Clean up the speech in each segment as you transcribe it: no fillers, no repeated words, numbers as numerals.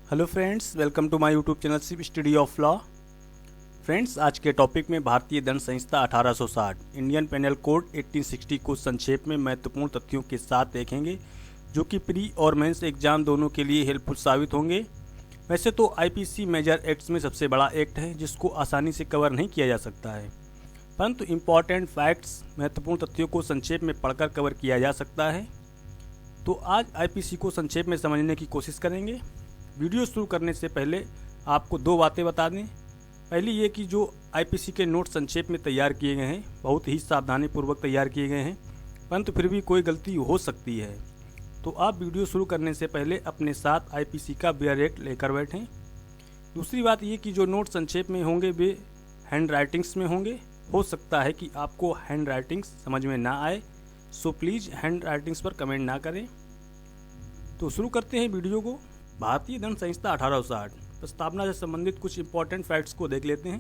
Hello friends, welcome to my YouTube channel Shiv study of law. Friends, आज के topic में भारतीय दंड संहिता 1860 इंडियन पेनल कोड 1860 को संक्षेप में महत्वपूर्ण तथ्यों के साथ देखेंगे, जो कि प्री और मेंस एग्जाम दोनों के लिए हेल्पफुल साबित होंगे। वैसे तो आईपीसी मेजर एक्ट्स में सबसे बड़ा एक्ट है जिसको आसानी से कवर नहीं किया जा सकता है, परंतु इम्पॉर्टेंट फैक्ट्स महत्वपूर्ण तथ्यों को संक्षेप में पढ़कर कवर किया जा सकता है। तो आज आईपीसी को संक्षेप में समझने की कोशिश करेंगे। वीडियो शुरू करने से पहले आपको दो बातें बता दें। पहली ये कि जो आईपीसी के नोट संक्षेप में तैयार किए गए हैं बहुत ही सावधानीपूर्वक तैयार किए गए हैं, परंतु फिर भी कोई गलती हो सकती है, तो आप वीडियो शुरू करने से पहले अपने साथ आईपीसी का बेयर एक्ट लेकर बैठें। दूसरी बात ये कि जो नोट संक्षेप में होंगे वे हैंड राइटिंग्स में होंगे। हो सकता है कि आपको हैंड राइटिंग्स समझ में ना आए, सो प्लीज़ हैंड राइटिंग्स पर कमेंट ना करें। तो शुरू करते हैं वीडियो को। भारतीय दंड संहिता 1860 प्रस्तावना से संबंधित कुछ इंपॉर्टेंट फैक्ट्स को देख लेते हैं।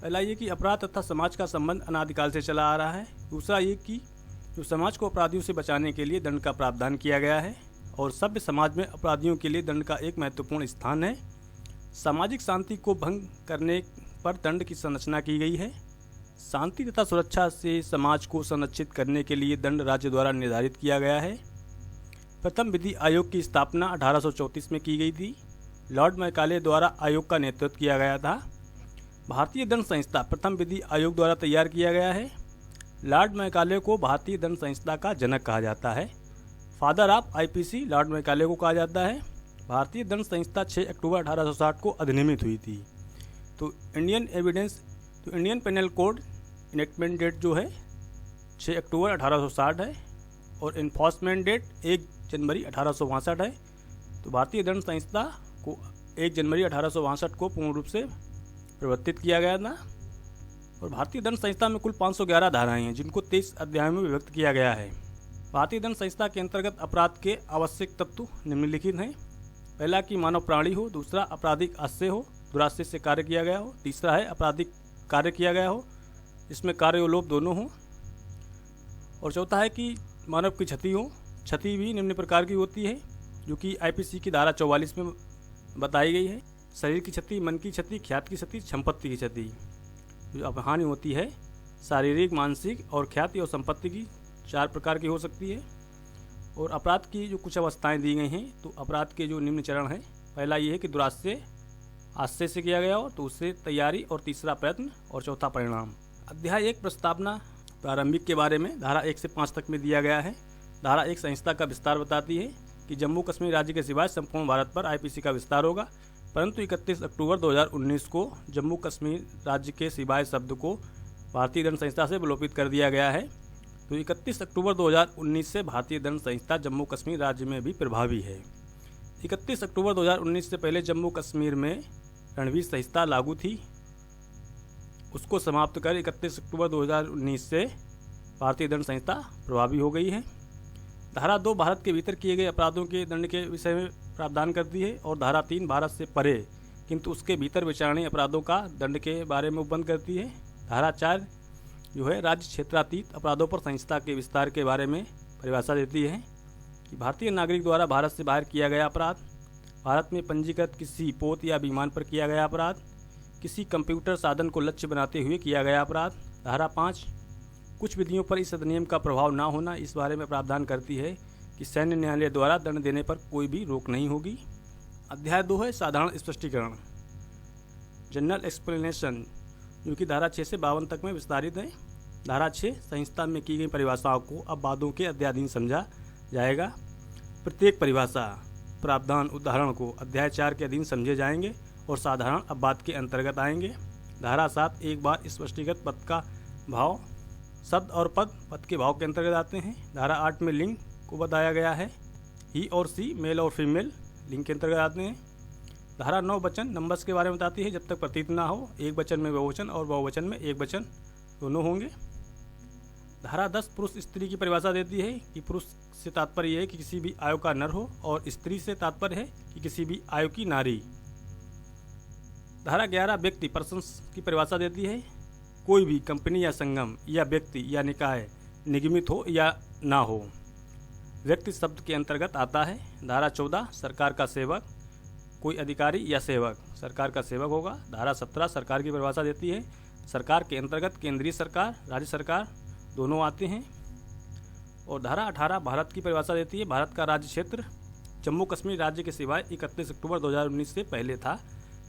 पहला ये कि अपराध तथा समाज का संबंध अनादिकाल से चला आ रहा है। दूसरा ये कि जो समाज को अपराधियों से बचाने के लिए दंड का प्रावधान किया गया है और सभ्य समाज में अपराधियों के लिए दंड का एक महत्वपूर्ण स्थान है। सामाजिक शांति को भंग करने पर दंड की संरचना की गई है। शांति तथा सुरक्षा से समाज को संरक्षित करने के लिए दंड राज्य द्वारा निर्धारित किया गया है। प्रथम विधि आयोग की स्थापना 1834 में की गई थी। लॉर्ड मैकाले द्वारा आयोग का नेतृत्व किया गया था। भारतीय दंड संहिता प्रथम विधि आयोग द्वारा तैयार किया गया है। लॉर्ड मैकाले को भारतीय दंड संहिता का जनक कहा जाता है। Father of IPC Lord Macaulay को कहा जाता है। भारतीय दंड संहिता 6 अक्टूबर 1860 को अधिनियमित हुई थी। तो Indian penal code enactment date जो है 6 अक्टूबर 1860 है और इन्फोर्समेंट डेट 1 जनवरी 1862 है। तो भारतीय दंड संहिता को 1 जनवरी 1862 को पूर्ण रूप से प्रवर्तित किया गया था। और भारतीय दंड संहिता में कुल 511 धाराएं हैं, जिनको 23 अध्यायों में विभक्त किया गया है। भारतीय दंड संहिता के अंतर्गत अपराध के आवश्यक तत्व निम्नलिखित हैं। पहला कि मानव प्राणी हो, दूसरा आपराधिक आशय हो, दुराशय से कार्य किया गया हो, तीसरा है आपराधिक कार्य किया गया हो जिसमें कार्य और लोभ दोनों हो, और चौथा है कि मानव की क्षति हो। क्षति भी निम्न प्रकार की होती है, जो कि आईपीसी की धारा 44 में बताई गई है। शरीर की क्षति, मन की क्षति, ख्याति की क्षति, संपत्ति की क्षति। जो हानि होती है शारीरिक, मानसिक और ख्याति और संपत्ति की 4 प्रकार की हो सकती है। और अपराध की जो कुछ अवस्थाएं दी गई हैं, तो अपराध के जो निम्न चरण हैं, पहला ये है कि दुराशय आशय से किया गया हो, दूसरे तैयारी और तीसरा प्रयत्न और चौथा परिणाम। अध्याय 1 प्रस्तावना प्रारंभिक के बारे में धारा 1 से 5 तक में दिया गया है। धारा 1 संहिता का विस्तार बताती है कि जम्मू कश्मीर राज्य के सिवाय संपूर्ण भारत पर आईपीसी का विस्तार होगा, परंतु 31 अक्टूबर 2019 को जम्मू कश्मीर राज्य के सिवाय शब्द को भारतीय दंड संहिता से विलोपित कर दिया गया है। तो 31 अक्टूबर 2019 से भारतीय दंड संहिता जम्मू कश्मीर राज्य में भी प्रभावी है। 31 अक्टूबर 2019 से पहले जम्मू कश्मीर में रणवीर संहिता लागू थी, उसको समाप्त कर 31 अक्टूबर 2019 से भारतीय दंड संहिता प्रभावी हो गई है। धारा 2 भारत के भीतर किए गए अपराधों के दंड के विषय में प्रावधान करती है, और धारा 3 भारत से परे किंतु उसके भीतर विचारणीय अपराधों का दंड के बारे में उपबंध करती है। धारा 4 जो है राज्य क्षेत्रातीत अपराधों पर संहिता के विस्तार के बारे में परिभाषा देती है कि भारतीय नागरिक द्वारा भारत से बाहर किया गया अपराध, भारत में पंजीकृत किसी पोत या विमान पर किया गया अपराध, किसी कंप्यूटर साधन को लक्ष्य बनाते हुए किया गया अपराध। धारा 5 कुछ विधियों पर इस अधिनियम का प्रभाव न होना, इस बारे में प्रावधान करती है कि सैन्य न्यायालय द्वारा दंड देने पर कोई भी रोक नहीं होगी। अध्याय 2 है साधारण स्पष्टीकरण, जनरल एक्सप्लेनेशन, जो कि धारा 6 से 52 तक में विस्तारित है। धारा 6 संहिता में की गई परिभाषाओं को अब वादों के अध्याधीन समझा जाएगा। प्रत्येक परिभाषा, प्रावधान, उदाहरण को अध्याय 4 के अधीन समझे जाएंगे और साधारण अपवाद के अंतर्गत आएंगे। धारा 7 एक बार स्पष्टीकृत पद का भाव, शब्द और पद के भाव के अंतर्गत आते हैं। धारा 8 में लिंग को बताया गया है, ही और सी, मेल और फीमेल लिंग के अंतर्गत आते हैं। धारा 9 वचन नंबर्स के बारे में बताती है, जब तक प्रतीत ना हो एक वचन में बहुवचन और बहुवचन में एक वचन दोनों होंगे। धारा 10 पुरुष स्त्री की परिभाषा देती है कि पुरुष से तात्पर्य यह है कि किसी भी आयु का नर हो, और स्त्री से तात्पर्य है कि किसी भी आयु की नारी। धारा 11 व्यक्ति पर्सन्स की परिभाषा देती है, कोई भी कंपनी या संगम या व्यक्ति या निकाय निगमित हो या ना हो, व्यक्ति शब्द के अंतर्गत आता है। धारा 14 सरकार का सेवक, कोई अधिकारी या सेवक, सरकार का सेवक होगा। धारा 17 सरकार की परिभाषा देती है। सरकार के अंतर्गत केंद्रीय सरकार, राज्य सरकार दोनों आते हैं। और धारा 18 भारत की परिभाषा देती है। भारत का राज्य क्षेत्र जम्मू कश्मीर राज्य के सिवाय 31 अक्टूबर 2019 से पहले था,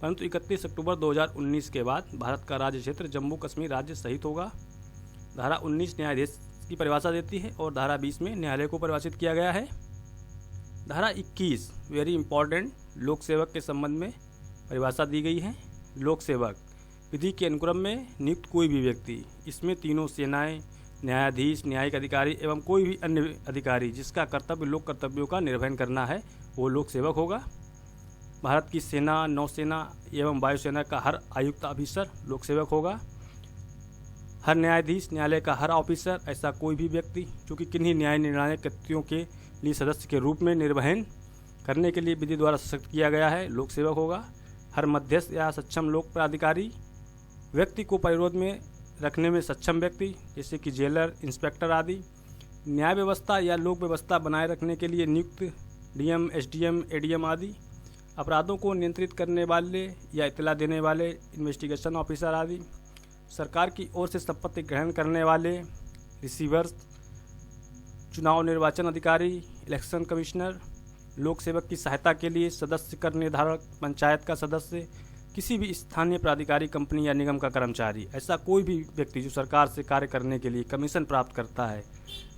परंतु 31 अक्टूबर 2019 के बाद भारत का राज्य क्षेत्र जम्मू कश्मीर राज्य सहित होगा। धारा 19 न्यायाधीश की परिभाषा देती है और धारा 20 में न्यायालय को परिभाषित किया गया है। धारा 21 वेरी इंपॉर्टेंट, लोक सेवक के संबंध में परिभाषा दी गई है। लोक सेवक विधि के अनुक्रम में नियुक्त कोई भी व्यक्ति, इसमें तीनों सेनाएं, न्यायाधीश, न्यायिक अधिकारी एवं कोई भी अन्य अधिकारी जिसका कर्तव्य लोक कर्तव्यों का निर्वहन करना है वो लोक सेवक होगा। भारत की सेना, नौसेना एवं वायुसेना का हर आयुक्त ऑफिसर लोक सेवक होगा। हर न्यायाधीश, न्यायालय का हर ऑफिसर, ऐसा कोई भी व्यक्ति जो कि किन्हीं न्याय निर्णायक कृत्यों के लिए सदस्य के रूप में निर्वहन करने के लिए विधि द्वारा सशक्त किया गया है, लोक सेवक होगा। हर मध्यस्थ या सक्षम लोक प्राधिकारी, व्यक्ति को परिरोध में रखने में सक्षम व्यक्ति जैसे कि जेलर, इंस्पेक्टर आदि। न्याय व्यवस्था या लोक व्यवस्था बनाए रखने के लिए नियुक्त डीएम, एसडीएम, एडीएम आदि। अपराधों को नियंत्रित करने वाले या इत्तला देने वाले इन्वेस्टिगेशन ऑफिसर आदि। सरकार की ओर से संपत्ति ग्रहण करने वाले रिसीवर्स, चुनाव निर्वाचन अधिकारी, इलेक्शन कमिश्नर। लोक सेवक की सहायता के लिए सदस्य, कर निर्धारक, पंचायत का सदस्य, किसी भी स्थानीय प्राधिकारी, कंपनी या निगम का कर्मचारी। ऐसा कोई भी व्यक्ति जो सरकार से कार्य करने के लिए कमीशन प्राप्त करता है।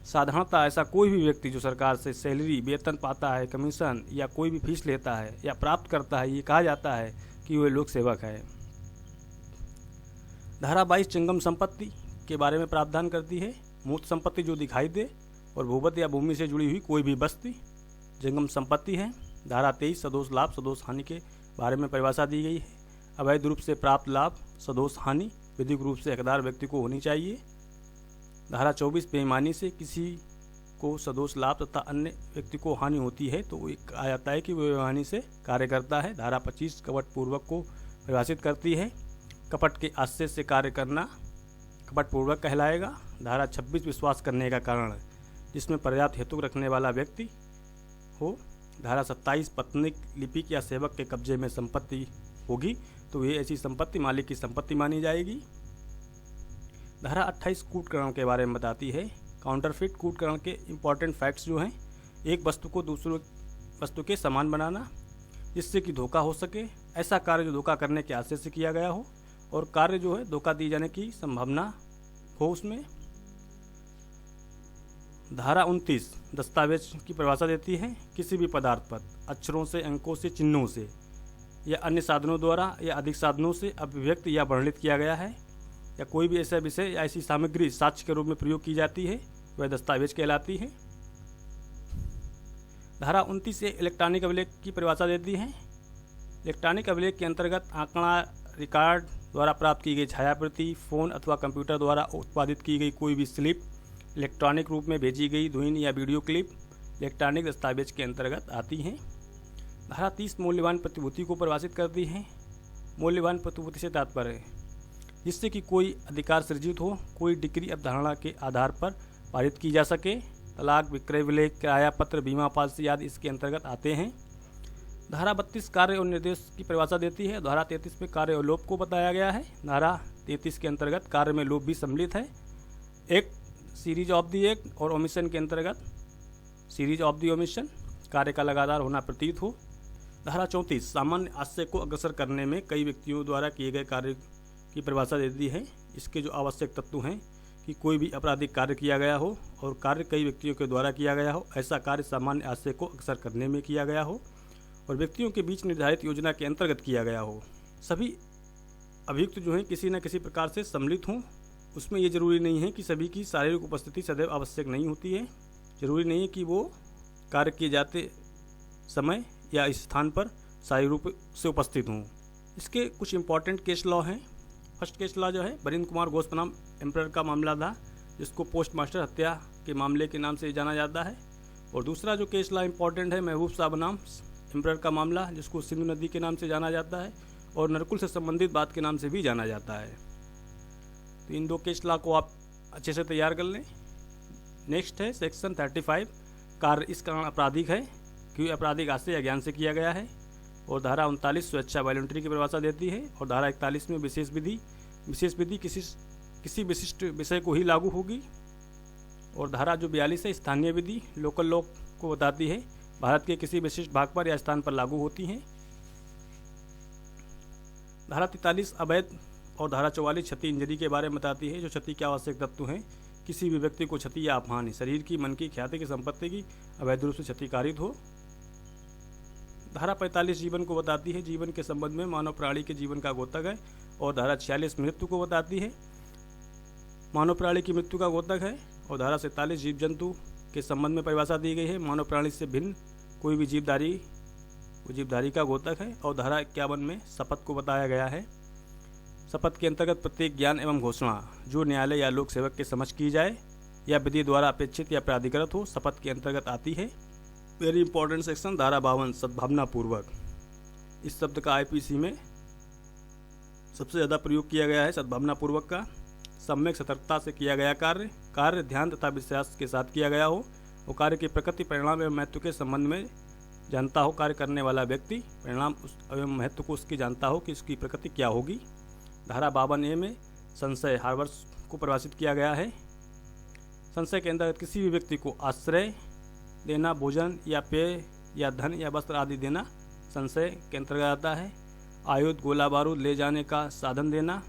साधारणतः ऐसा कोई भी व्यक्ति जो सरकार से सैलरी, वेतन पाता है, कमीशन या कोई भी फीस लेता है या प्राप्त करता है, ये कहा जाता है कि वह लोक सेवक है। धारा 22 जंगम संपत्ति के बारे में प्रावधान करती है। मूर्त संपत्ति जो दिखाई दे और भूवत या भूमि से जुड़ी हुई कोई भी वस्तु जंगम संपत्ति है। धारा 23 सदोष लाभ, सदोष हानि के बारे में परिभाषा दी गई है। अवैध रूप से प्राप्त लाभ, सदोष हानि विधिक रूप से हकदार व्यक्ति को होनी चाहिए। धारा 24 बेईमानी से किसी को सदोष लाभ तथा अन्य व्यक्ति को हानि होती है तो कहा जाता है कि वह बेईमानी से कार्य करता है। धारा 25 कपट पूर्वक को परिभाषित करती है। कपट के आश्रय से कार्य करना कपट पूर्वक कहलाएगा। धारा 26 विश्वास करने का कारण, जिसमें पर्याप्त हेतु रखने वाला व्यक्ति हो। धारा 27 पत्नीक, लिपिक या सेवक के कब्जे में संपत्ति होगी तो ये ऐसी संपत्ति मालिक की संपत्ति मानी जाएगी। धारा 28 कूटकरण के बारे में बताती है। काउंटरफिट कूटकरण के इंपॉर्टेंट फैक्ट्स जो हैं, एक वस्तु को दूसरे वस्तु के समान बनाना जिससे कि धोखा हो सके, ऐसा कार्य जो धोखा करने के आशय से किया गया हो और कार्य जो है धोखा दिए जाने की संभावना हो उसमें। धारा 29 दस्तावेज की परिभाषा देती है। किसी भी पदार्थ पर अक्षरों से, अंकों से, चिन्हों से या अन्य साधनों द्वारा या अधिक साधनों से अभिव्यक्त या वर्णित किया गया है या कोई भी ऐसा विषय या ऐसी सामग्री साक्ष्य के रूप में प्रयोग की जाती है वह दस्तावेज कहलाती है। धारा 29 से इलेक्ट्रॉनिक अभिलेख की परिभाषा देती है। इलेक्ट्रॉनिक अभिलेख के अंतर्गत आंकड़ा, रिकॉर्ड द्वारा प्राप्त की गई छायाप्रति, फ़ोन अथवा कंप्यूटर द्वारा उत्पादित की गई कोई भी स्लिप, इलेक्ट्रॉनिक रूप में भेजी गई ध्वनि या वीडियो क्लिप इलेक्ट्रॉनिक दस्तावेज के अंतर्गत आती हैं। धारा 30 मूल्यवान प्रतिभूति को परिभाषित करती है। मूल्यवान प्रतिभूति से तात्पर्य है जिससे कि कोई अधिकार सृजित हो, कोई डिक्री अवधारणा के आधार पर पारित की जा सके। तलाक, विक्रय विलेख, किराया पत्र, बीमा पॉलिसी आदि इसके अंतर्गत आते हैं। धारा 32 कार्य और निर्देश की परिभाषा देती है। धारा 33 में कार्य और लोप को बताया गया है। धारा 33 के अंतर्गत कार्य में लोप भी सम्मिलित है। Act, series of the act और ओमिशन के अंतर्गत सीरीज ऑफ द ओमिशन, कार्य का लगातार होना प्रतीत हो। धारा 34 सामान्य आशय को अग्रसर करने में कई व्यक्तियों द्वारा किए गए कार्य की परिभाषा देती है। इसके जो आवश्यक तत्व हैं कि कोई भी आपराधिक कार्य किया गया हो और कार्य कई व्यक्तियों के द्वारा किया गया हो, ऐसा कार्य सामान्य आशय को अग्रसर करने में किया गया हो और व्यक्तियों के बीच निर्धारित योजना के अंतर्गत किया गया हो। सभी अभियुक्त जो हैं किसी न किसी प्रकार से सम्मिलित हों। उसमें ये जरूरी नहीं है कि सभी की शारीरिक उपस्थिति सदैव आवश्यक नहीं होती है। जरूरी नहीं है कि वो कार्य किए जाते समय या इस स्थान पर शारीरिक रूप से उपस्थित हों। इसके कुछ इंपॉर्टेंट केस लॉ हैं। फर्स्ट केस लॉ जो है वरिंद्र कुमार घोष बनाम एम्परर का मामला था, जिसको पोस्ट मास्टर हत्या के मामले के नाम से जाना जाता है। और दूसरा जो केस लॉ इंपॉर्टेंट है महबूब शाह बनाम एम्परर का मामला, जिसको सिंधु नदी के नाम से जाना जाता है और नरकुल से संबंधित बात के नाम से भी जाना जाता है। तो इन दो केस लॉ को आप अच्छे से तैयार कर लें। नेक्स्ट है सेक्शन 35, कार्य इस कारण आपराधिक है क्योंकि आपराधिक आशय या ज्ञान से किया गया है। और धारा 39 स्वेच्छा वॉलंटरी की परिभाषा देती है। और धारा 41 में विशेष विधि किसी विशिष्ट विषय को ही लागू होगी। और धारा जो 42 है स्थानीय विधि लोकल लॉ को बताती है, भारत के किसी विशिष्ट भाग पर या स्थान पर लागू होती हैं। धारा 43 अवैध और धारा 44 क्षति इंजरी के बारे में बताती है, जो क्षति के आवश्यक तत्व हैं। किसी भी व्यक्ति को क्षति या अपहानि शरीर की, मन की, ख्याति की, संपत्ति की अवैध रूप से क्षतिकारित हो। धारा 45 जीवन को बताती है, जीवन के संबंध में मानव प्राणी के जीवन का द्योतक है। और धारा 46 मृत्यु को बताती है, मानव प्राणी की मृत्यु का द्योतक है। और धारा 47 जीव जंतु के संबंध में परिभाषा दी गई है, मानव प्राणी से भिन्न कोई भी जीवधारी का द्योतक है। और धारा 51 में शपथ को बताया गया है। शपथ के अंतर्गत प्रत्येक ज्ञान एवं घोषणा जो न्यायालय या लोक सेवक के समक्ष की जाए या विधि द्वारा अपेक्षित या प्राधिकृत हो, शपथ के अंतर्गत आती है। वेरी इंपॉर्टेंट सेक्शन धारा 52 सद्भावनापूर्वक। इस शब्द का आईपीसी में सबसे ज़्यादा प्रयोग किया गया है। सद्भावनापूर्वक का सम्यक सतर्कता से किया गया कार्य ध्यान तथा विश्वास के साथ किया गया हो और कार्य की प्रकृति, परिणाम एवं महत्व के संबंध में जानता हो। कार्य करने वाला व्यक्ति परिणाम एवं महत्व को उसकी जानता हो कि उसकी प्रकृति क्या होगी। धारा 52A में संशय हार्वर्स को परिभाषित किया गया है। संशय के अंतर्गत किसी भी व्यक्ति को आश्रय देना, भोजन या पेय या धन या वस्त्र आदि देना संशय के अंतर्गत आता है। आयुध, गोला बारूद ले जाने का साधन देना,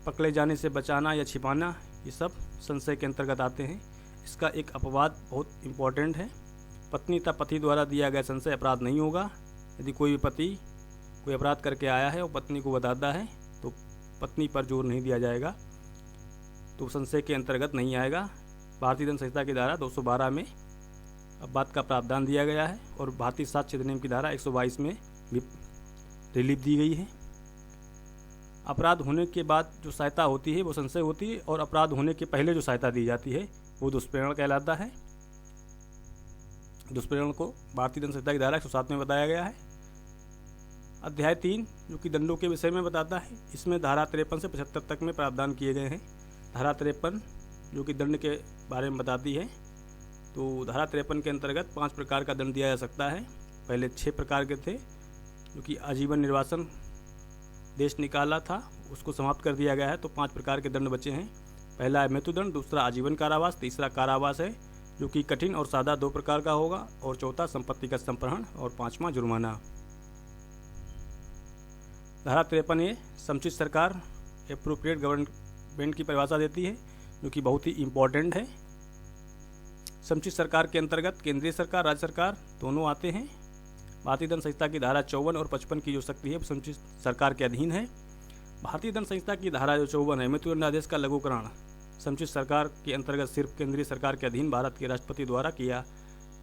पकड़े जाने से बचाना या छिपाना, ये सब संशय के अंतर्गत आते हैं। इसका एक अपवाद बहुत इम्पोर्टेंट है, पत्नी तथा पति द्वारा दिया गया संशय अपराध नहीं होगा। यदि कोई भी पति कोई अपराध करके आया है और पत्नी को बताता है तो पत्नी पर जोर नहीं दिया जाएगा, तो संशय के अंतर्गत नहीं आएगा। भारतीय दंड संहिता की धारा 212 में अपवाद का प्रावधान दिया गया है और भारतीय साक्ष्य अधिनियम की धारा 122 में भी रिलीफ दी गई है। अपराध होने के बाद जो सहायता होती है वो संशय होती है और अपराध होने के पहले जो सहायता दी जाती है वो दुष्प्रेरण कहलाता है। दुष्प्रेरण को भारतीय दंड संहिता की धारा 107 में बताया गया है। अध्याय 3 जो कि दंडों के विषय में बताता है, इसमें धारा 53 से 75 तक में प्रावधान किए गए हैं। धारा 53 जो कि दंड के बारे में बताती है, तो धारा 53 के अंतर्गत 5 प्रकार का दंड दिया जा सकता है। पहले 6 प्रकार के थे, जो कि आजीवन निर्वासन देश निकाला था, उसको समाप्त कर दिया गया है, तो 5 प्रकार के दंड बचे हैं। पहला है मृत्युदंड, दूसरा आजीवन कारावास, तीसरा कारावास है जो कि कठिन और सादा 2 प्रकार का होगा, और चौथा संपत्ति का संप्रहण, और 5वां जुर्माना। धारा 53A समुचित सरकार एप्रोप्रिएट गवर्नमेंट की परिभाषा देती है, जो कि बहुत ही इम्पोर्टेंट है। समुचित सरकार के अंतर्गत केंद्रीय सरकार, राज्य सरकार दोनों आते हैं। भारतीय दंड संहिता की धारा 54 और 55 की जो शक्ति है समुचित सरकार के अधीन है। भारतीय दंड संहिता की धारा जो 54 है, मृत्युदंडादेश का लघुकरण समुचित सरकार के अंतर्गत सिर्फ केंद्रीय सरकार के अधीन भारत के राष्ट्रपति द्वारा किया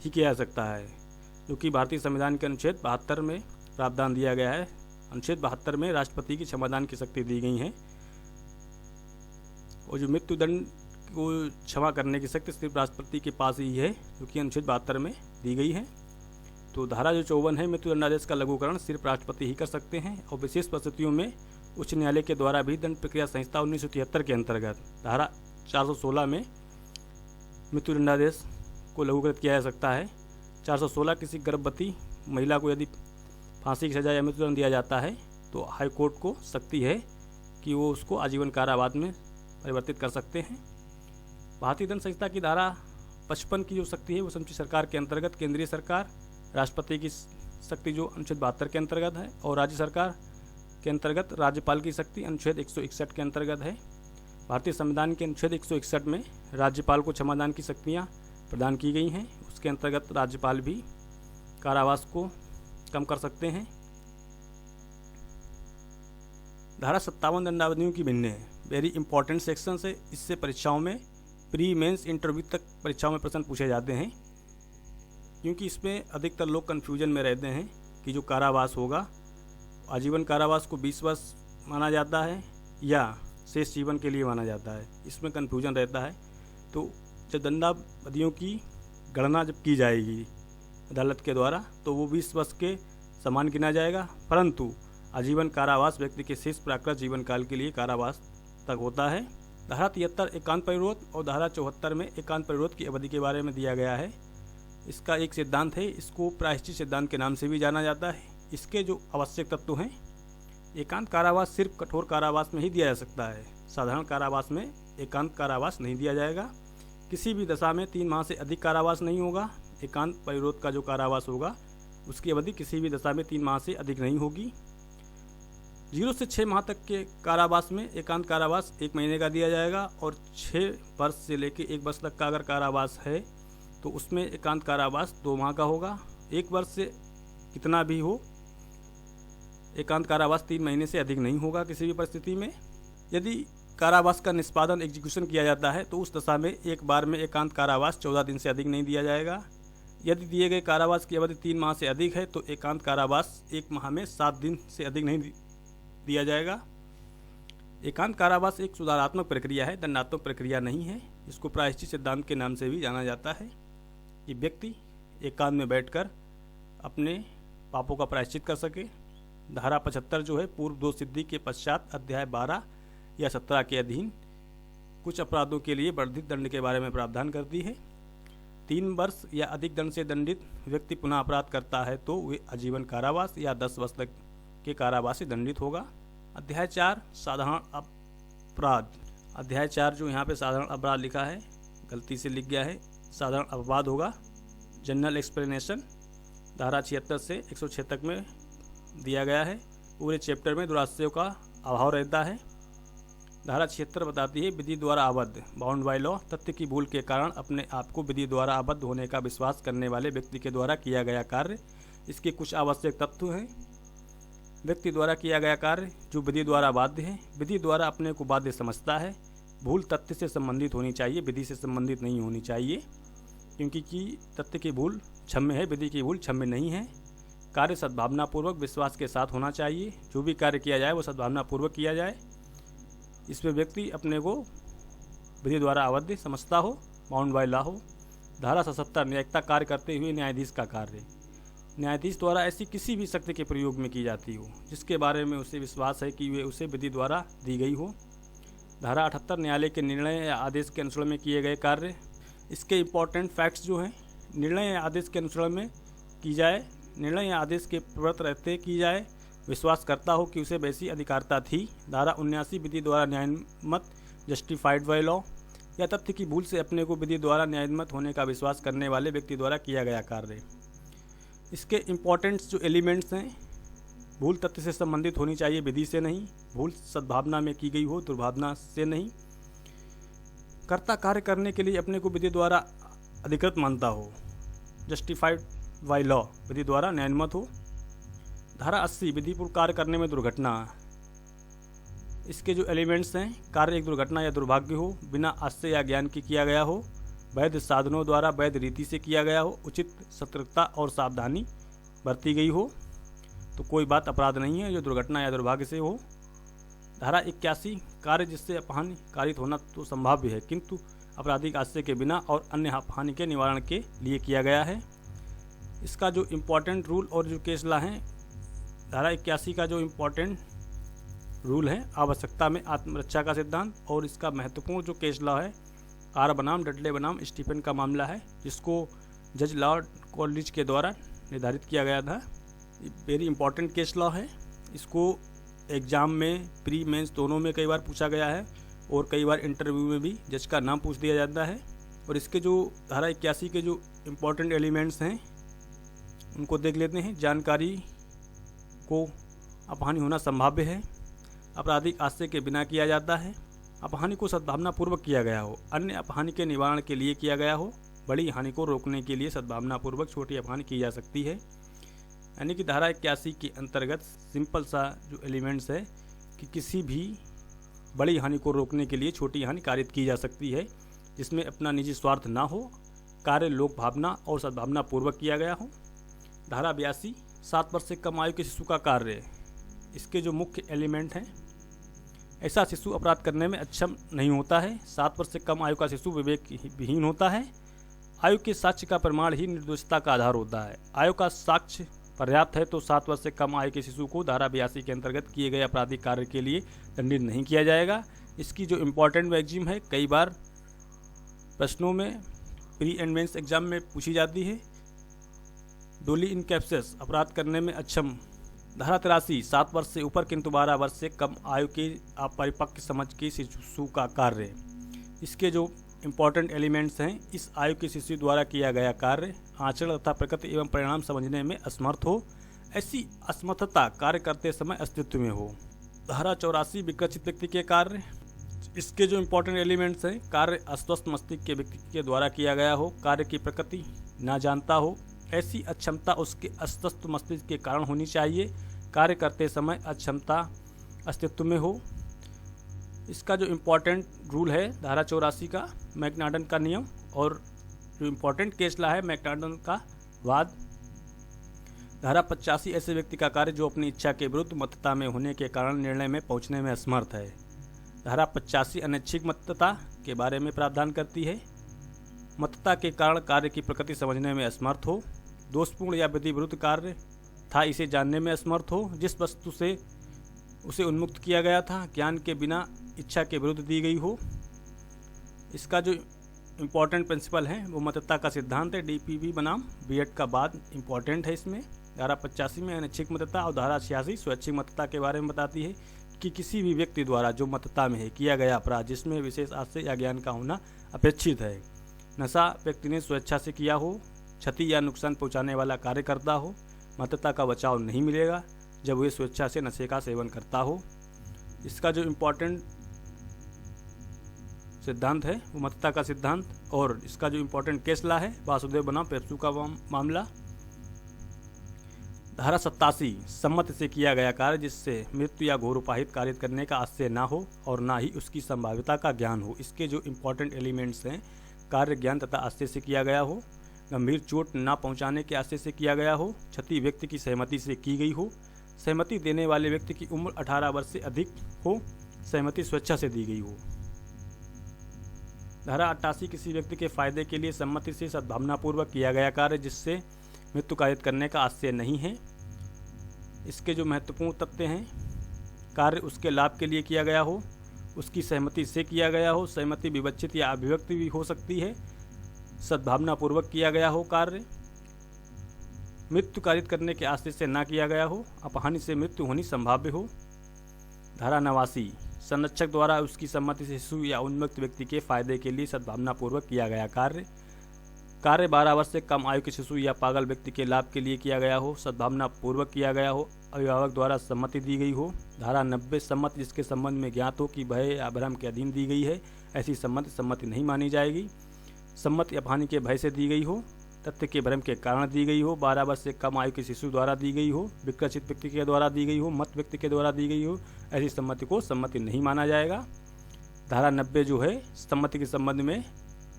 जा सकता है, जो कि भारतीय संविधान के अनुच्छेद 72 में प्रावधान दिया गया है। अनुच्छेद 72 में राष्ट्रपति की क्षमादान की शक्ति दी गई है, और जो मृत्युदंड को क्षमा करने की शक्ति सिर्फ राष्ट्रपति के पास ही है, जो कि अनुच्छेद 72 में दी गई है। तो धारा जो 54 है, मृत्युदंडादेश का लघुकरण सिर्फ राष्ट्रपति ही कर सकते हैं, और विशेष परिस्थितियों में उच्च न्यायालय के द्वारा भी दंड प्रक्रिया संहिता 1973 के अंतर्गत धारा 416 में मृत्युदंडादेश को लघुकृत किया जा सकता है। 416 किसी गर्भवती महिला को यदि फांसी की सजा या मृत्युदंड दिया जाता है तो हाईकोर्ट को शक्ति है कि वो उसको आजीवन कारावास में परिवर्तित कर सकते हैं। भारतीय दंड संहिता की धारा 55 की जो शक्ति है वो समुचित सरकार के अंतर्गत केंद्रीय सरकार, राष्ट्रपति की शक्ति जो अनुच्छेद 72 के अंतर्गत है, और राज्य सरकार के अंतर्गत राज्यपाल की शक्ति अनुच्छेद 161 के अंतर्गत है। भारतीय संविधान के अनुच्छेद 161 में राज्यपाल को क्षमादान की शक्तियाँ प्रदान की गई हैं। उसके अंतर्गत राज्यपाल भी कारावास को कम कर सकते हैं। धारा 57 दंडावधियों की भिन्न है, वेरी इंपॉर्टेंट सेक्शन है। इससे परीक्षाओं में प्री मेंस इंटरव्यू तक परीक्षाओं में प्रश्न पूछे जाते हैं, क्योंकि इसमें अधिकतर लोग कन्फ्यूजन में रहते हैं कि जो कारावास होगा, आजीवन कारावास को 20 वर्ष माना जाता है या शेष जीवन के लिए माना जाता है, इसमें कन्फ्यूजन रहता है। तो जब दंडावधियों की गणना जब की जाएगी अदालत के द्वारा तो वो 20 वर्ष के समान गिना जाएगा, परंतु आजीवन कारावास व्यक्ति के शेष प्राकृत जीवन काल के लिए कारावास तक होता है। धारा 73 एकांत परिरोध और धारा 74 में एकांत परिरोध की अवधि के बारे में दिया गया है। इसका एक सिद्धांत है, इसको प्रायश्चित सिद्धांत के नाम से भी जाना जाता है। इसके जो आवश्यक तत्व हैं, एकांत कारावास सिर्फ कठोर कारावास में ही दिया जा सकता है। साधारण कारावास में एकांत कारावास नहीं दिया जाएगा। किसी भी दशा में 3 माह से अधिक कारावास नहीं होगा। एकांत परिरोध का जो कारावास होगा उसकी अवधि किसी भी दशा में 3 माह से अधिक नहीं होगी। 0 से 6 माह तक के कारावास में एकांत कारावास 1 महीने का दिया जाएगा और 6 वर्ष से लेकर 1 वर्ष तक का अगर कारावास है तो उसमें एकांत कारावास 2 माह का होगा। 1 वर्ष से कितना भी हो, एकांत कारावास 3 महीने से अधिक नहीं होगा किसी भी परिस्थिति में। यदि कारावास का निष्पादन एग्जीक्यूशन किया जाता है तो उस दशा में एक बार में एकांत कारावास 14 दिन से अधिक नहीं दिया जाएगा। यदि दिए गए कारावास की अवधि 3 माह से अधिक है तो एकांत कारावास 1 माह में 7 दिन से अधिक नहीं दिया जाएगा। एकांत कारावास एक सुधारात्मक प्रक्रिया है, दंडात्मक प्रक्रिया नहीं है। इसको प्रायश्चित सिद्धांत के नाम से भी जाना जाता है कि व्यक्ति एकांत में बैठकर अपने पापों का प्रायश्चित कर सके। धारा 75 जो है पूर्व दोष सिद्धि के पश्चात अध्याय 12 या 17 के अधीन कुछ अपराधों के लिए वर्धित दंड के बारे में प्रावधान करती है। 3 वर्ष या अधिक दंड से दंडित व्यक्ति पुनः अपराध करता है तो वे आजीवन कारावास या 10 वर्ष तक के कारावास से दंडित होगा। अध्याय 4 साधारण अपराध। अध्याय 4 जो यहाँ पे साधारण अपराध लिखा है, गलती से लिख गया है, साधारण अपवाद होगा। जनरल एक्सप्लेनेशन धारा 76 से 106 तक में दिया गया है। पूरे चैप्टर में दुराश्रयों का अभाव रहता है। धारा 76 बताती है विधि द्वारा आबद्ध, बाउंड बाय लॉ, तथ्य की भूल के कारण अपने आप को विधि द्वारा आबद्ध होने का विश्वास करने वाले व्यक्ति के द्वारा किया गया कार्य। इसके कुछ आवश्यक तत्व हैं। व्यक्ति द्वारा किया गया कार्य जो विधि द्वारा बाध्य है, विधि द्वारा अपने को बाध्य समझता है। भूल तथ्य से संबंधित होनी चाहिए, विधि से संबंधित नहीं होनी चाहिए, क्योंकि तथ्य की भूल क्षम्य है, विधि की भूल क्षम्य नहीं है। कार्य सद्भावनापूर्वक विश्वास के साथ होना चाहिए। जो भी कार्य किया जाए वो सद्भावनापूर्वक किया जाए। इसमें व्यक्ति अपने को विधि द्वारा आबद्ध समझता हो, बाउंड बाय लॉ हो। धारा 77 न्यायिकता कार्य करते हुए न्यायाधीश का कार्य। न्यायाधीश द्वारा ऐसी किसी भी शक्ति के प्रयोग में की जाती हो जिसके बारे में उसे विश्वास है कि वे उसे विधि द्वारा दी गई हो। धारा 78 न्यायालय के निर्णय या आदेश के अनुसरण में किए गए कार्य। इसके इम्पोर्टेंट फैक्ट्स जो हैं, निर्णय या आदेश के अनुसरण में की जाए, निर्णय या आदेश के प्रवृत्त रहते की जाए, विश्वास करता हो कि उसे वैसी अधिकारता थी। धारा 79 विधि द्वारा न्यायमत, जस्टिफाइड बाय लॉ, या तथ्य की भूल से अपने को विधि द्वारा न्यायमत होने का विश्वास करने वाले व्यक्ति द्वारा किया गया कार्य। इसके इम्पोर्टेंट्स जो एलिमेंट्स हैं, भूल तथ्य से संबंधित होनी चाहिए, विधि से नहीं। भूल सद्भावना में की गई हो, दुर्भावना से नहीं। कर्ता कार्य करने के लिए अपने को विधि द्वारा अधिकृत मानता हो, जस्टिफाइड बाय लॉ, विधि द्वारा न्यायमत हो। धारा 80 विधिपूर्व कार्य करने में दुर्घटना। इसके जो एलिमेंट्स हैं, कार्य एक दुर्घटना या दुर्भाग्य हो, बिना आश्रय या ज्ञान के किया गया हो, वैध साधनों द्वारा वैध रीति से किया गया हो, उचित सतर्कता और सावधानी बरती गई हो तो कोई बात अपराध नहीं है। जो दुर्घटना या दुर्भाग्य से हो। धारा 81 कार्य जिससे अपहानि कारित होना तो संभाव्य है किंतु आपराधिक आश्रय के बिना और अन्य हानि के निवारण के लिए किया गया है। इसका जो इम्पोर्टेंट रूल और जो केस लॉ हैं, धारा 81 का जो इम्पोर्टेंट रूल है आवश्यकता में आत्मरक्षा का सिद्धांत, और इसका महत्वपूर्ण जो केस लॉ है आर बनाम डडले बनाम स्टीफन का मामला है, जिसको जज लॉर्ड कॉलिज के द्वारा निर्धारित किया गया था। वेरी इंपॉर्टेंट केस लॉ है। इसको एग्ज़ाम में, प्री मेंस दोनों में कई बार पूछा गया है और कई बार इंटरव्यू में भी जज का नाम पूछ दिया जाता है। और इसके जो धारा 81 के जो इम्पोर्टेंट एलिमेंट्स हैं उनको देख लेते हैं। जानकारी को अपहानि होना संभाव्य है, आपराधिक आश्रय के बिना किया जाता है, अपहानि को सद्भावनापूर्वक किया गया हो, अन्य अपहानि के निवारण के लिए किया गया हो, बड़ी हानि को रोकने के लिए सद्भावनापूर्वक छोटी अपहानि की जा सकती है। यानी कि धारा 81 के अंतर्गत सिंपल सा जो एलिमेंट्स है कि किसी भी बड़ी हानि को रोकने के लिए छोटी हानि कारित की जा सकती है जिसमें अपना निजी स्वार्थ ना हो, कार्य लोक भावना और सद्भावनापूर्वक किया गया हो। धारा 82 7 वर्ष से कम आयु के शिशु का कार्य। इसके जो मुख्य एलिमेंट हैं, ऐसा शिशु अपराध करने में अक्षम नहीं होता है। 7 वर्ष से कम आयु का शिशु विवेक विहीन होता है। आयु के साक्ष्य का प्रमाण ही निर्दोषता का आधार होता है। आयु का साक्ष्य पर्याप्त है तो 7 वर्ष से कम आयु के शिशु को धारा 82 के अंतर्गत किए गए आपराधिक कार्य के लिए दंडित नहीं किया जाएगा। इसकी जो इम्पोर्टेंट मैगजीम है, कई बार प्रश्नों में प्री एंड मेंस एग्जाम में पूछी जाती है। डोली इन कैप्सेस अपराध करने में अक्षम धारा 83 7 वर्ष से ऊपर किंतु 12 वर्ष से कम आयु के अपरिपक्व समझ के शिशु का कार्य। इसके जो इम्पोर्टेंट एलिमेंट्स हैं, इस आयु के शिशु द्वारा किया गया कार्य आचरण तथा प्रकृति एवं परिणाम समझने में असमर्थ हो, ऐसी असमर्थता कार्य करते समय अस्तित्व में हो। धारा 84 विकसित व्यक्ति के कार्य। इसके जो इम्पोर्टेंट एलिमेंट्स हैं, कार्य अस्वस्थ मस्तिष्क के व्यक्ति के द्वारा किया गया हो, कार्य की प्रकृति ना जानता हो, ऐसी अक्षमता उसके अस्वस्थ मस्तिष्क के कारण होनी चाहिए, कार्य करते समय अक्षमता अस्तित्व में हो। इसका जो इम्पोर्टेंट रूल है धारा 84 का, मैकनाडन का नियम, और जो इम्पोर्टेंट केस ला है मैकनाडन का वाद। धारा 85 ऐसे व्यक्ति का कार्य जो अपनी इच्छा के विरुद्ध मतता में होने के कारण निर्णय में पहुंचने में असमर्थ है। धारा 85 अनैच्छिक मतता के बारे में प्रावधान करती है। मतता के कारण कार्य की प्रकृति समझने में असमर्थ हो, दोषपूर्ण या विधि विरुद्ध कार्य था इसे जानने में असमर्थ हो, जिस वस्तु से उसे उन्मुक्त किया गया था ज्ञान के बिना इच्छा के विरुद्ध दी गई हो। इसका जो इम्पोर्टेंट प्रिंसिपल है वो मतता का सिद्धांत है, डीपीबी बनाम बीएड का बाद इम्पोर्टेंट है इसमें। धारा 85 में अनैच्छिक मतता और धारा 86 स्वैच्छिक मतता के बारे में बताती है कि किसी भी व्यक्ति द्वारा जो मतता में है किया गया अपराध जिसमें विशेष आशय या ज्ञान का होना अपेक्षित है, नशा व्यक्ति ने स्वेच्छा से किया हो, क्षति या नुकसान पहुंचाने वाला कार्य करता हो, मतता का बचाव नहीं मिलेगा जब वे स्वेच्छा से नशे का सेवन करता हो। इसका जो इम्पोर्टेंट सिद्धांत है वो मतता का सिद्धांत, और इसका जो इम्पोर्टेंट केस ला है वासुदेव बनाम पेप्सू का मामला। धारा 87 सम्मति से किया गया कार्य जिससे मृत्यु या घोर उपाहित कार्य करने का आशय ना हो और ना ही उसकी संभाव्यता का ज्ञान हो। इसके जो इम्पोर्टेंट एलिमेंट्स हैं, कार्य ज्ञान तथा आशय से किया गया हो, गंभीर चोट ना पहुंचाने के आशय से किया गया हो, क्षति व्यक्ति की सहमति से की गई हो, सहमति देने वाले व्यक्ति की उम्र 18 वर्ष से अधिक हो, सहमति स्वेच्छा से दी गई हो। धारा 88 किसी व्यक्ति के फायदे के लिए सम्मति से सद्भावनापूर्वक किया गया कार्य जिससे मृत्यु कायित करने का आशय नहीं है। इसके जो महत्वपूर्ण तथ्य हैं, कार्य उसके लाभ के लिए किया गया हो, उसकी सहमति से किया गया हो, सहमति विवक्षित या अभिव्यक्ति भी हो सकती है, सद्भावनापूर्वक किया गया हो, कार्य मृत्यु कायित करने के आशय से ना किया गया हो, अपहानि से मृत्यु होनी संभाव्य हो। धारा 89 संरक्षक द्वारा उसकी सम्मति से शिशु या उन्मुक्त व्यक्ति के फायदे के लिए सद्भावनापूर्वक किया गया कार्य 12 वर्ष से कम आयु के शिशु या पागल व्यक्ति के लाभ के लिए किया गया हो, सद्भावनापूर्वक किया गया हो, अभिभावक द्वारा सम्मति दी गई हो। धारा 90 सम्मति जिसके संबंध में ज्ञात हो कि भय या भ्रम के अधीन दी गई है, ऐसी सम्मति नहीं मानी जाएगी। सम्मति अपहानि के भय से दी गई हो, तथ्य के भ्रम के कारण दी गई हो, 12 वर्ष से कम आयु के शिशु द्वारा दी गई हो, विकसित व्यक्ति के द्वारा दी गई हो, मत व्यक्ति के द्वारा दी गई हो, ऐसी सम्मति को सम्मति नहीं माना जाएगा। धारा 90 जो है सम्मति के संबंध में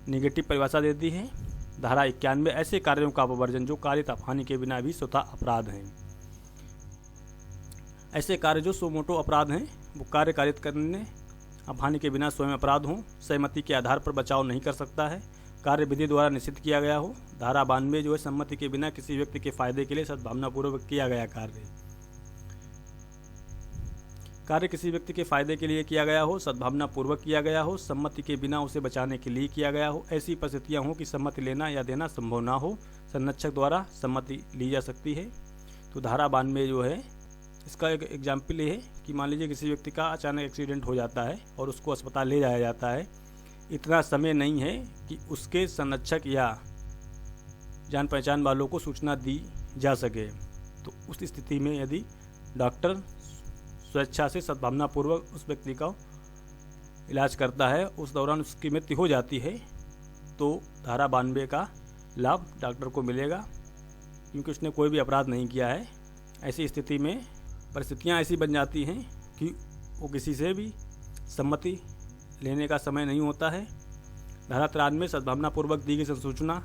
निगेटिव परिभाषा देती है। धारा 91 ऐसे कार्यों का अपवर्जन जो कारित अपहानि के बिना भी स्वतः अपराध हैं। ऐसे कार्य जो सोमोटो अपराध हैं वो कार्य कारित करने अपहानि के बिना स्वयं अपराध हों, सहमति के आधार पर बचाव नहीं कर सकता है, कार्य विधि द्वारा निषिद्ध किया गया हो। धारा 92 जो है सम्मति के बिना किसी व्यक्ति के फायदे के लिए सद्भावनापूर्वक किया गया कार्य किसी व्यक्ति के फायदे के लिए किया गया हो, सद्भावनापूर्वक किया गया हो, सम्मति के बिना उसे बचाने के लिए किया गया हो, ऐसी परिस्थितियां हो कि सम्मति लेना या देना संभव ना हो, संरक्षक द्वारा सम्मति ली जा सकती है। तो धारा 92 जो है इसका एक एग्जाम्पल ये है कि मान लीजिए किसी व्यक्ति का अचानक एक्सीडेंट हो जाता है और उसको अस्पताल ले जाया जाता है, इतना समय नहीं है कि उसके संरक्षक या जान पहचान वालों को सूचना दी जा सके। तो उस स्थिति में यदि डॉक्टर स्वेच्छा से सद्भावनापूर्वक उस व्यक्ति का इलाज करता है, उस दौरान उसकी मृत्यु हो जाती है, तो धारा 92 का लाभ डॉक्टर को मिलेगा क्योंकि उसने कोई भी अपराध नहीं किया है। ऐसी स्थिति में परिस्थितियां ऐसी बन जाती हैं कि वो किसी से भी सम्मति लेने का समय नहीं होता है। धारा 93 सद्भावनापूर्वक दी गई संसूचना,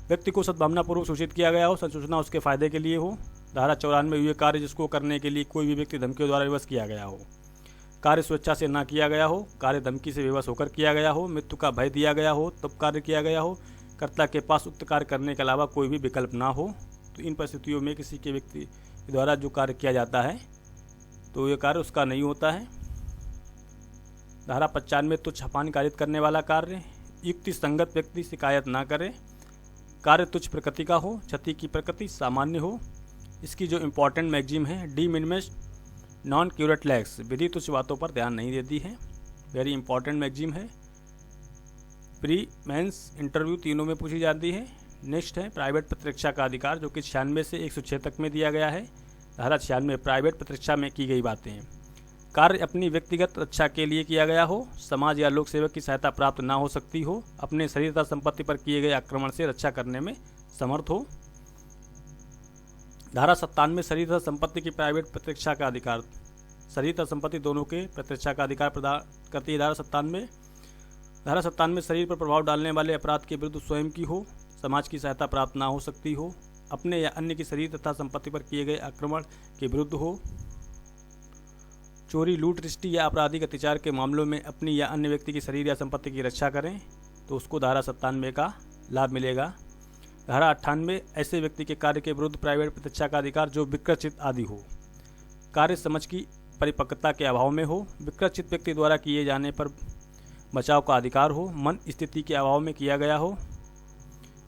व्यक्ति को सद्भावनापूर्वक सूचित किया गया हो, संसूचना उसके फायदे के लिए हो। धारा 94 हुए कार्य जिसको करने के लिए कोई भी व्यक्ति धमकियों द्वारा विवश किया गया हो, कार्य स्वेच्छा से ना किया गया हो, कार्य धमकी से विवश होकर किया गया हो, मृत्यु का भय दिया गया हो तब कार्य किया गया हो, कर्ता के पास उक्त कार्य करने के अलावा कोई भी विकल्प ना हो। तो इन परिस्थितियों में किसी के व्यक्ति द्वारा जो कार्य किया जाता है तो ये कार्य उसका नहीं होता है। धारा 95 तुच्छ हानि कारित करने वाला कार्य, युक्ति संगत व्यक्ति शिकायत ना करे, कार्य तुच्छ प्रकृति का हो, क्षति की प्रकृति सामान्य हो, इसकी जो इम्पोर्टेंट मैगजीम है, डी मिनिमिस नॉन क्यूरेट लैक्स, विधि तुच्छ बातों पर ध्यान नहीं देती है, वेरी इंपॉर्टेंट मैगजीम है। प्री मेंस इंटरव्यू तीनों में पूछी जाती है। नेक्स्ट है प्राइवेट प्रतिरक्षा का अधिकार, जो कि 96 से 106 तक में दिया गया है। धारा 96 प्राइवेट प्रतिरक्षा में की गई बातें हैं। कार्य अपनी व्यक्तिगत रक्षा के लिए किया गया हो, समाज या लोक सेवक की सहायता प्राप्त ना हो सकती हो, अपने शरीर तथा संपत्ति पर किए गए आक्रमण से रक्षा करने में समर्थ हो। धारा 97 शरीर तथा संपत्ति की प्राइवेट प्रतिरक्षा का अधिकार, शरीर तथा संपत्ति दोनों के प्रतिरक्षा का अधिकार प्रदान करती है। धारा 97 शरीर पर प्रभाव डालने वाले अपराध के विरुद्ध स्वयं की हो, समाज की सहायता प्राप्त ना हो सकती हो, अपने या अन्य की शरीर तथा संपत्ति पर किए गए आक्रमण के विरुद्ध हो। चोरी, लूट, रिष्टी या आपराधिक अत्याचार के मामलों में अपनी या अन्य व्यक्ति की शरीर या संपत्ति की रक्षा करें तो उसको धारा 97 का लाभ मिलेगा। धारा 98 ऐसे व्यक्ति के कार्य के विरुद्ध प्राइवेट प्रतिरक्षा का अधिकार जो विकृत आदि हो, कार्य समझ की परिपक्वता के अभाव में हो, विकृत व्यक्ति द्वारा किए जाने पर बचाव का अधिकार हो, मन स्थिति के अभाव में किया गया हो,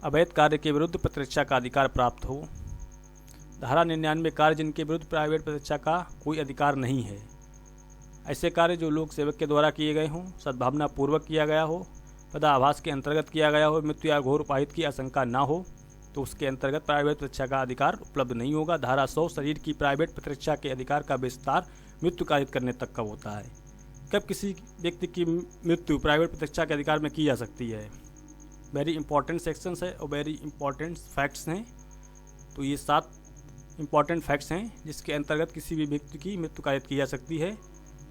अवैध कार्य के विरुद्ध प्रतिरक्षा का अधिकार प्राप्त हो। धारा 99 कार्य जिनके विरुद्ध प्राइवेट प्रतिरक्षा का कोई अधिकार नहीं है, ऐसे कार्य जो लोक सेवक के द्वारा किए गए हों, सद्भावना पूर्वक किया गया हो, पदाभास के अंतर्गत किया गया हो, मृत्यु या घोर उपाहित की आशंका ना हो तो उसके अंतर्गत प्राइवेट प्रतिरक्षा का अधिकार उपलब्ध नहीं होगा। धारा 100 शरीर की प्राइवेट प्रतिरक्षा के अधिकार का विस्तार मृत्यु कारित करने तक का होता है। कब किसी व्यक्ति की मृत्यु प्राइवेट प्रतिरक्षा के अधिकार में की जा सकती है? वेरी इंपॉर्टेंट सेक्शंस है और वेरी इंपॉर्टेंट फैक्ट्स हैं। तो ये 7 इंपॉर्टेंट फैक्ट्स हैं जिसके अंतर्गत किसी भी व्यक्ति की मृत्यु कारित की जा सकती है।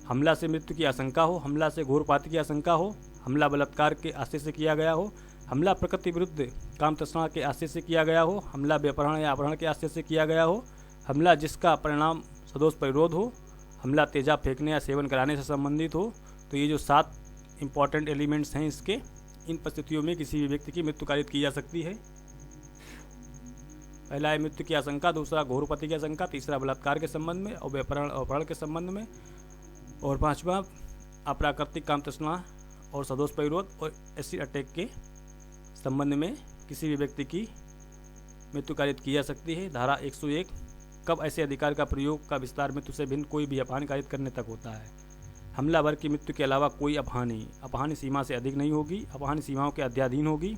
हमला से मृत्यु की आशंका हो, हमला से घोरपाती की आशंका हो, हमला बलात्कार के आशय से किया गया हो, हमला प्रकृति विरुद्ध काम तृष्णा के आशय से किया गया हो, हमला व्यापहरण या अपहरण के आशय से किया गया हो, हमला जिसका परिणाम सदोष परिरोध हो, हमला तेजाब फेंकने या सेवन कराने से संबंधित हो। तो ये जो 7 इंपॉर्टेंट एलिमेंट्स हैं इसके, इन परिस्थितियों में किसी भी व्यक्ति की मृत्यु कारित की जा सकती है। पहला है मृत्यु की आशंका, दूसरा घोरपति की आशंका, तीसरा बलात्कार के संबंध में और व्यापहरण और अपहरण के संबंध में, और 5वां अप्राकृतिक काम तृष्णा और सदोष परिरोध और एसिड अटैक के संबंध में किसी भी व्यक्ति की मृत्यु कारित की जा सकती है। धारा 101 कब ऐसे अधिकार का प्रयोग का विस्तार मृत्यु से भिन्न कोई भी अपहानि कारित करने तक होता है। हमलावर की मृत्यु के अलावा कोई अपहानि सीमा से अधिक नहीं होगी, अपहानि सीमाओं के अध्याधीन होगी।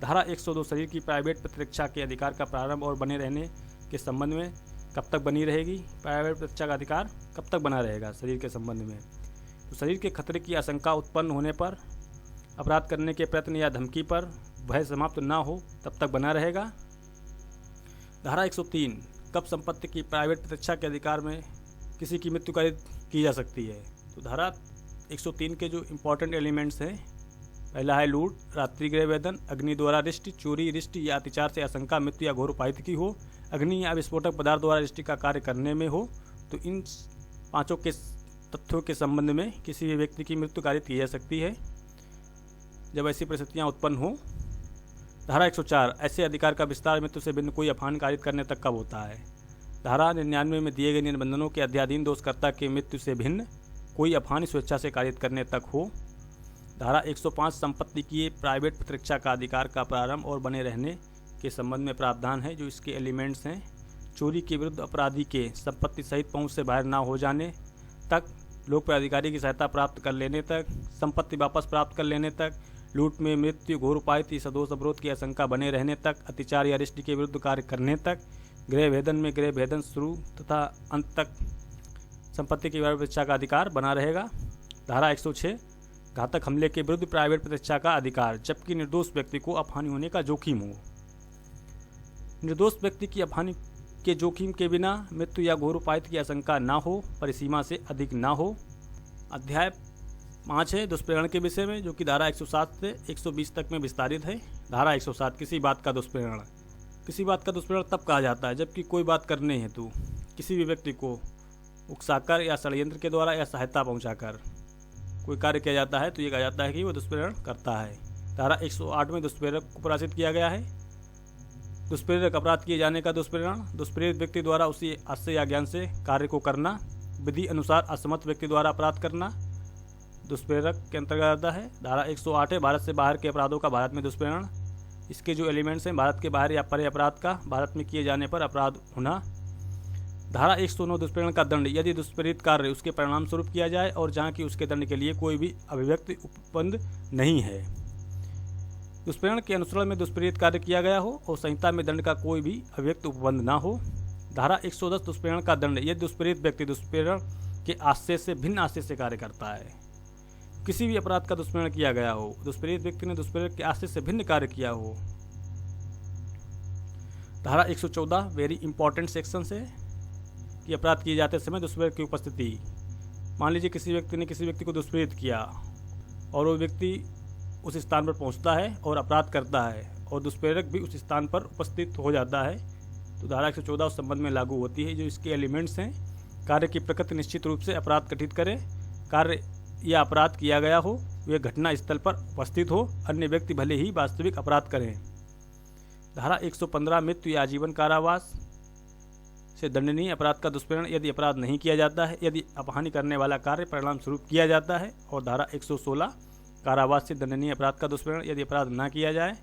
धारा 102 शरीर की प्राइवेट प्रतिरक्षा के अधिकार का प्रारंभ और बने रहने के संबंध में कब तक बनी रहेगी। प्राइवेट प्रतिरक्षा का अधिकार कब तक बना रहेगा शरीर के संबंध में? तो शरीर के खतरे की आशंका उत्पन्न होने पर, अपराध करने के प्रयत्न या धमकी पर भय समाप्त ना हो तब तक बना रहेगा। धारा 103 कब संपत्ति की प्राइवेट प्रतिरक्षा के अधिकार में किसी की मृत्यु कारित की जा सकती है। तो धारा 103 के जो इम्पोर्टेंट एलिमेंट्स हैं, पहला है लूट, रात्रि गृह वेदन, अग्नि द्वारा रिष्ट, चोरी, रिष्ट या अत्याचार से आशंका मृत्यु या घोर उपाहित की हो, अग्नि या विस्फोटक पदार्थ द्वारा रिष्ट का कार्य करने में हो। तो इन 5 के तथ्यों के संबंध में किसी भी व्यक्ति की मृत्यु कारित की जा सकती है जब ऐसी परिस्थितियां उत्पन्न हो। धारा 104 ऐसे अधिकार का विस्तार मृत्यु से भिन्न कोई अपहानि कारित करने तक कब होता है। धारा 99 में दिए गए निबंधनों के अध्याधीन दोषकर्ता के मृत्यु से भिन्न कोई अपहानि स्वेच्छा से कारित करने तक हो। धारा 105 संपत्ति की प्राइवेट प्रतिरक्षा का अधिकार का प्रारंभ और बने रहने के संबंध में प्रावधान है। जो इसके एलिमेंट्स हैं, चोरी के विरुद्ध अपराधी के संपत्ति सहित पहुंच से बाहर ना हो जाने तक, लोक प्राधिकारी की सहायता प्राप्त कर लेने तक, संपत्ति वापस प्राप्त कर लेने तक, लूट में मृत्यु, घोर उपाहित, सदोष अवरोध की आशंका बने रहने तक, अत्याचार या रिष्ट के विरुद्ध कार्य करने तक, गृह भेदन में गृह भेदन शुरू तथा अंत तक संपत्ति की प्रतिरक्षा का अधिकार बना रहेगा। धारा 106 घातक हमले के विरुद्ध प्राइवेट प्रतिरक्षा का अधिकार, जबकि निर्दोष व्यक्ति को अपहानि होने का जोखिम हो। निर्दोष व्यक्ति की अपहानि के जोखिम के बिना मृत्यु या घोर उपाहित की आशंका ना हो, परिसीमा से अधिक ना हो। अध्याय 5 है दुष्प्रेरण के विषय में, जो कि धारा 107 से 120 तक में विस्तारित है। धारा 107 किसी बात का दुष्प्रेरण। किसी बात का दुष्प्रेरण तब कहा जाता है जबकि कोई बात करने हेतु किसी भी व्यक्ति को उकसाकर या षड्यंत्र के द्वारा या सहायता पहुंचाकर कोई कार्य किया जाता है तो ये कहा जाता है कि वह दुष्प्रेरण करता है। धारा 108 में दुष्प्रेरक को परिभाषित किया गया है। दुष्प्रेरक अपराध किए जाने का दुष्प्रेरण, दुष्प्रेरित व्यक्ति द्वारा उसी आशय या ज्ञान से कार्य को करना, विधि अनुसार असमर्थ व्यक्ति द्वारा अपराध करना दुष्प्रेरक के अंतर्गत आता है। धारा 108 है भारत से बाहर के अपराधों का भारत में दुष्प्रेरण। इसके जो एलिमेंट्स हैं, भारत के बाहर या परे अपराध का भारत में किए जाने पर अपराध होना, धारा 109 दुष्प्रेरण का दंड, यदि दुष्प्रेरित कार्य उसके परिणाम स्वरूप किया जाए और जहाँ की उसके दंड के लिए कोई भी अभिव्यक्ति उपबंध नहीं है। दुष्प्रेरण के अनुसरण में दुष्प्रेरित कार्य किया गया हो और संहिता में दंड का कोई भी अभिव्यक्ति उपबंध ना हो। धारा 110 दुष्प्रेरण का दंड, यदि दुष्प्रेरित व्यक्ति दुष्प्रेरण के आशय से भिन्न आशय से कार्य करता है। किसी भी अपराध का दुष्प्रेरण किया गया हो, दुष्प्रेरित व्यक्ति ने दुष्प्रेरक के आशय से भिन्न कार्य किया हो। धारा 114 वेरी इंपॉर्टेंट सेक्शन है कि अपराध किए जाते समय दुष्प्रेरक की उपस्थिति। मान लीजिए किसी व्यक्ति ने किसी व्यक्ति को दुष्प्रेरित किया और वो व्यक्ति उस स्थान पर पहुंचता है और अपराध करता है और दुष्प्रेरक भी उस स्थान पर उपस्थित हो जाता है, तो धारा 114 उस संबंध में लागू होती है। जो इसके एलिमेंट्स हैं, कार्य की प्रकृति निश्चित रूप से अपराध गठित करे, कार्य या अपराध किया गया हो, वह घटना स्थल पर उपस्थित हो, अन्य व्यक्ति भले ही वास्तविक अपराध करें। धारा 115 मृत्यु या आजीवन कारावास से दंडनीय अपराध का दुष्प्रेरण, यदि अपराध नहीं किया जाता है, यदि अपहानि करने वाला कार्य परिणाम स्वरूप किया जाता है। और धारा 116 कारावास से दंडनीय अपराध का दुष्प्रेरण, यदि अपराध न किया जाए।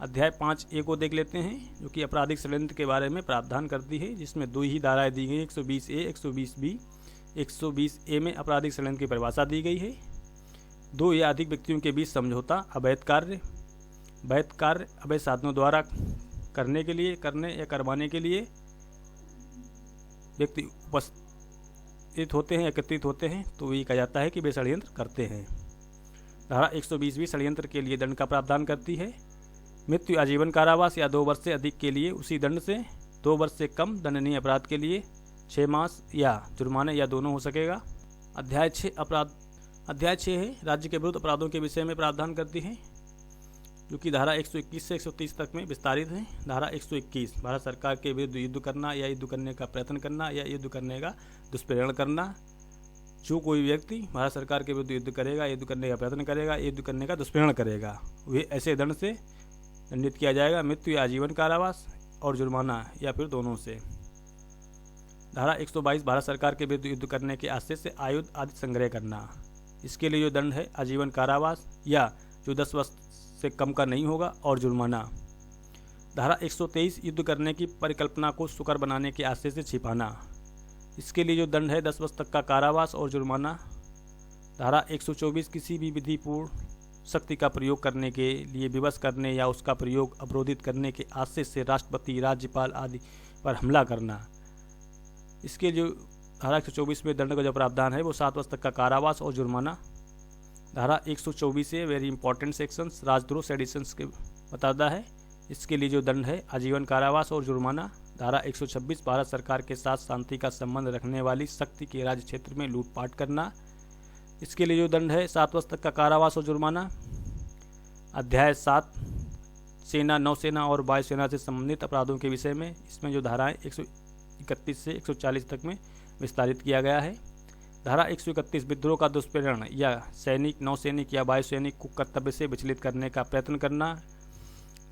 अध्याय 5A को देख लेते हैं, जो कि आपराधिक षड्यंत्र के बारे में प्रावधान करती है, जिसमें दो ही धाराएं दी गई, 120A 120B। 120A में आपराधिक षड्यंत्र की परिभाषा दी गई है। दो या अधिक व्यक्तियों के बीच समझौता, अवैध कार्य, वैध कार्य अवैध साधनों द्वारा करने या करवाने के लिए व्यक्ति उपस्थित होते हैं, एकत्रित होते हैं, तो ये कहा जाता है कि वे षड्यंत्र करते हैं। धारा 120 भी षड्यंत्र के लिए दंड का प्रावधान करती है। मृत्यु आजीवन कारावास या 2 वर्ष से अधिक के लिए उसी दंड से, 2 वर्ष से कम दंडनीय अपराध के लिए 6 मास या जुर्माने या दोनों हो सकेगा। अध्याय 6 है राज्य के विरुद्ध अपराधों के विषय में प्रावधान करती है, जो कि धारा 121 से 130 तक में विस्तारित है। धारा 121 भारत सरकार के विरुद्ध युद्ध करना या युद्ध करने का प्रयत्न करना या युद्ध करने का दुष्प्रेरण करना। जो कोई व्यक्ति भारत सरकार के विरुद्ध युद्ध करेगा, युद्ध करने का प्रयत्न करेगा, युद्ध करने का दुष्प्रेरण करेगा, वे ऐसे दंड से दंडित किया जाएगा, मृत्यु या आजीवन कारावास और जुर्माना या फिर दोनों से। धारा 122 भारत सरकार के विरुद्ध युद्ध करने के आशय से आयुध आदि संग्रह करना, इसके लिए जो दंड है आजीवन कारावास या जो 10 वर्ष से कम का नहीं होगा और जुर्माना। धारा 123 युद्ध करने की परिकल्पना को सुकर बनाने के आशय से छिपाना, इसके लिए जो दंड है 10 वर्ष तक का कारावास और जुर्माना। धारा 124 किसी भी विधिपूर्ण शक्ति का प्रयोग करने के लिए विवश करने या उसका प्रयोग अवरोधित करने के आशय से राष्ट्रपति, राज्यपाल आदि पर हमला करना, इसके जो धारा 124 में दंड का जो प्रावधान है वो 7 वर्ष तक का कारावास और जुर्माना। धारा 124 है वेरी इंपॉर्टेंट सेक्शंस राजद्रोह सेडिशंस के बताता है, इसके लिए जो दंड है आजीवन कारावास और जुर्माना। धारा 126 भारत सरकार के साथ शांति का संबंध रखने वाली शक्ति के राज्य क्षेत्र में लूटपाट करना, इसके लिए जो दंड है 7 वर्ष तक का कारावास और जुर्माना। अध्याय 7 सेना, नौसेना और वायुसेना से संबंधित अपराधों के विषय में, इसमें जो धाराएं 131 से 140 तक में विस्तारित किया गया है। धारा 131 विद्रोह का दुष्प्रेरण या सैनिक, नौसैनिक या वायुसैनिक को कर्तव्य से विचलित करने का प्रयत्न करना।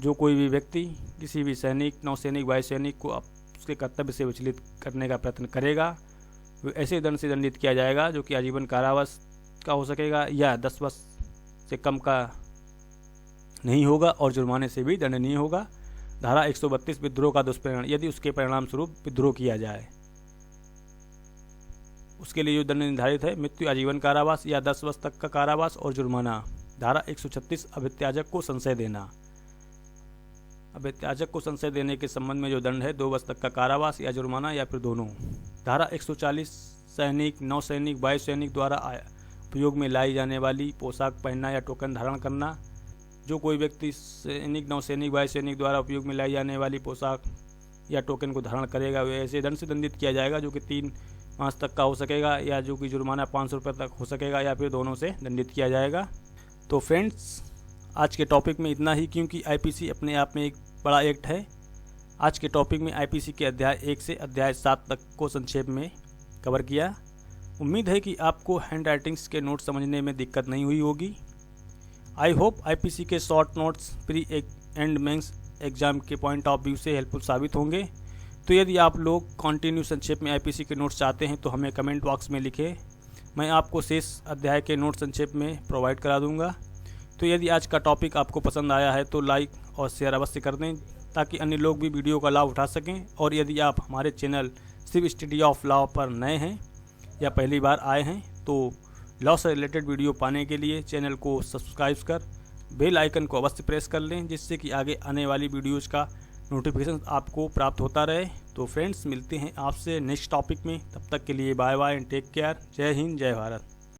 जो कोई भी व्यक्ति किसी भी सैनिक, नौसैनिक, वायुसैनिक को उसके कर्तव्य से विचलित करने का प्रयत्न करेगा, वो ऐसे दंड से दंडित किया जाएगा, जो कि आजीवन कारावास का हो सकेगा या 10 वर्ष से कम का नहीं होगा और जुर्माने से भी दंडनीय होगा। धारा 132 विद्रोह का दुष्प्रेरण, यदि उसके परिणाम स्वरूप विद्रोह किया जाए, उसके लिए जो दंड निर्धारित है मृत्यु, आजीवन कारावास या 10 वर्ष तक का कारावास और जुर्माना। धारा 136 अभित्याजक को संशय देना, अभित्याजक को संशय देने के संबंध में जो दंड है 2 वर्ष तक का कारावास या जुर्माना या फिर दोनों। धारा 140 सैनिक, नौसैनिक, वायुसैनिक द्वारा उपयोग में लाई जाने वाली पोशाक पहनना या टोकन धारण करना। जो कोई व्यक्ति सैनिक, नौसैनिक, वायुसैनिक द्वारा उपयोग में लाई जाने वाली पोशाक या टोकन को धारण करेगा, वह ऐसे दंड से दंडित किया जाएगा, जो कि 3 मास तक का हो सकेगा या जो कि जुर्माना 500 रुपये तक हो सकेगा या फिर दोनों से दंडित किया जाएगा। तो फ्रेंड्स, आज के टॉपिक में इतना ही, क्योंकि आईपीसी अपने आप में एक बड़ा एक्ट है। आज के टॉपिक में आईपीसी के अध्याय 1 से अध्याय 7 तक को संक्षेप में कवर किया। उम्मीद है कि आपको हैंड राइटिंग्स के नोट्स समझने में दिक्कत नहीं हुई होगी। आई होप आईपीसी के short notes pre and mains exam के पॉइंट ऑफ व्यू से हेल्पफुल साबित होंगे। तो यदि आप लोग कंटिन्यू संक्षेप में आईपीसी के नोट्स चाहते हैं तो हमें कमेंट बॉक्स में लिखें, मैं आपको शेष अध्याय के नोट्स संक्षेप में प्रोवाइड करा दूंगा। तो यदि आज का टॉपिक आपको पसंद आया है तो लाइक और शेयर अवश्य कर दें, ताकि अन्य लोग भी वीडियो का लाभ उठा सकें। और यदि आप हमारे चैनल सिर्फ स्टडी ऑफ लॉ पर नए हैं या पहली बार आए हैं तो लॉ से रिलेटेड वीडियो पाने के लिए चैनल को सब्सक्राइब कर बेल आइकन को अवश्य प्रेस कर लें, जिससे कि आगे आने वाली वीडियोज़ का नोटिफिकेशन आपको प्राप्त होता रहे। तो फ्रेंड्स, मिलते हैं आपसे नेक्स्ट टॉपिक में। तब तक के लिए bye bye and take care. जय हिंद, जय भारत।